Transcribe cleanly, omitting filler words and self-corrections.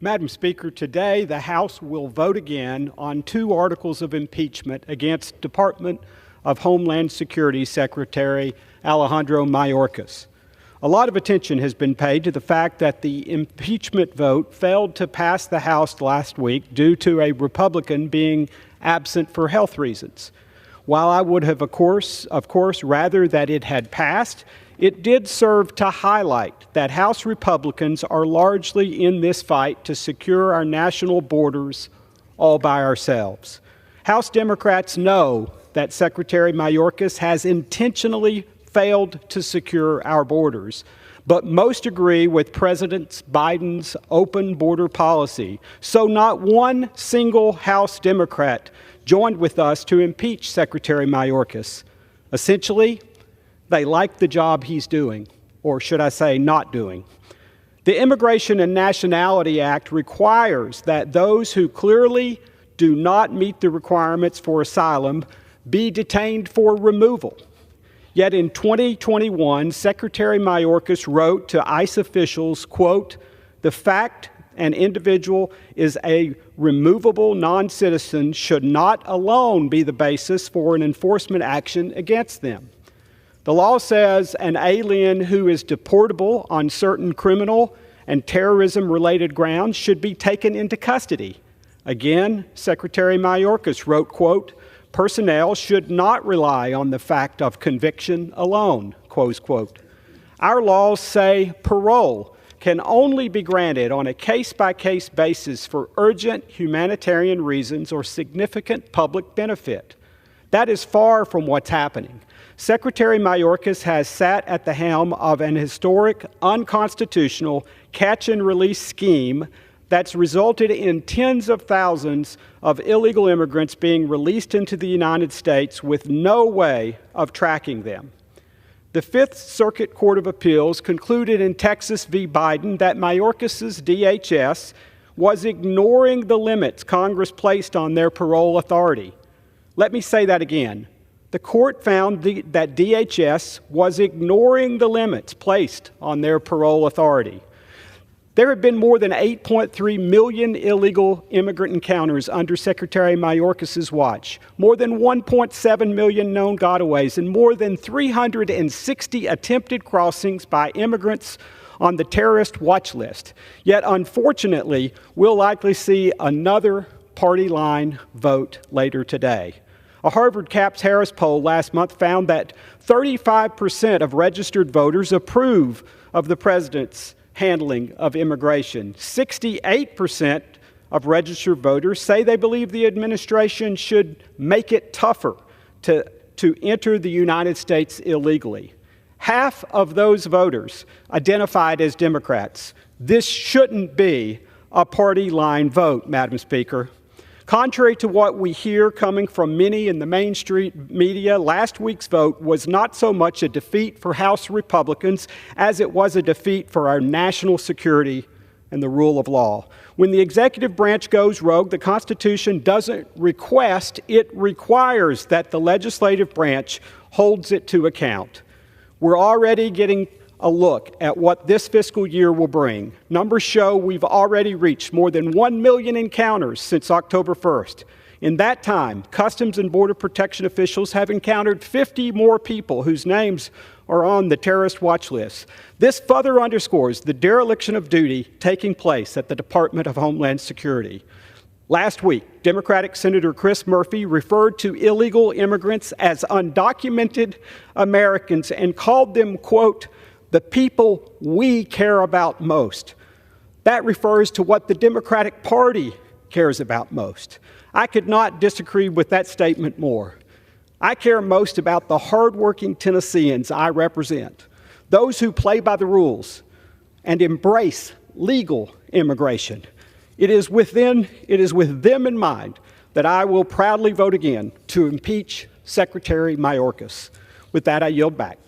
Madam Speaker, today the House will vote again on 2 articles of impeachment against Department of Homeland Security Secretary Alejandro Mayorkas. A lot of attention has been paid to the fact that the impeachment vote failed to pass the House last week due to a Republican being absent for health reasons. While I would have, of course, rather that it had passed, it did serve to highlight that House Republicans are largely in this fight to secure our national borders all by ourselves. House Democrats know that Secretary Mayorkas has intentionally failed to secure our borders, but most agree with President Biden's open border policy. So not one single House Democrat joined with us to impeach Secretary Mayorkas. Essentially, they like the job he's doing, or should I say not doing. The Immigration and Nationality Act requires that those who clearly do not meet the requirements for asylum be detained for removal. Yet in 2021, Secretary Mayorkas wrote to ICE officials, quote, "The fact an individual is a removable non-citizen should not alone be the basis for an enforcement action against them. The law says an alien who is deportable on certain criminal and terrorism-related grounds should be taken into custody." Again, Secretary Mayorkas wrote, quote, "Personnel should not rely on the fact of conviction alone," close quote. Our laws say parole can only be granted on a case-by-case basis for urgent humanitarian reasons or significant public benefit. That is far from what's happening. Secretary Mayorkas has sat at the helm of an historic, unconstitutional catch-and-release scheme that's resulted in tens of thousands of illegal immigrants being released into the United States with no way of tracking them. The Fifth Circuit Court of Appeals concluded in Texas v. Biden that Mayorkas's DHS was ignoring the limits Congress placed on their parole authority. Let me say that again. The court found that DHS was ignoring the limits placed on their parole authority. There have been more than 8.3 million illegal immigrant encounters under Secretary Mayorkas's watch, more than 1.7 million known gotaways, and more than 360 attempted crossings by immigrants on the terrorist watch list. Yet, unfortunately, we'll likely see another party line vote later today. A Harvard Caps Harris poll last month found that 35% of registered voters approve of the president's handling of immigration. 68% of registered voters say they believe the administration should make it tougher to enter the United States illegally. Half of those voters identified as Democrats. This shouldn't be a party line vote, Madam Speaker. Contrary to what we hear coming from many in the mainstream media, last week's vote was not so much a defeat for House Republicans as it was a defeat for our national security and the rule of law. When the executive branch goes rogue, the Constitution doesn't request, it requires that the legislative branch holds it to account. We're already getting a look at what this fiscal year will bring. Numbers show we've already reached more than 1 million encounters since October 1st. In that time, Customs and Border Protection officials have encountered 50 more people whose names are on the terrorist watch list. This further underscores the dereliction of duty taking place at the Department of Homeland Security. Last week, Democratic Senator Chris Murphy referred to illegal immigrants as undocumented Americans and called them, quote, "the people we care about most." That refers to what the Democratic Party cares about most. I could not disagree with that statement more. I care most about the hardworking Tennesseans I represent, those who play by the rules and embrace legal immigration. It is with them in mind that I will proudly vote again to impeach Secretary Mayorkas. With that, I yield back.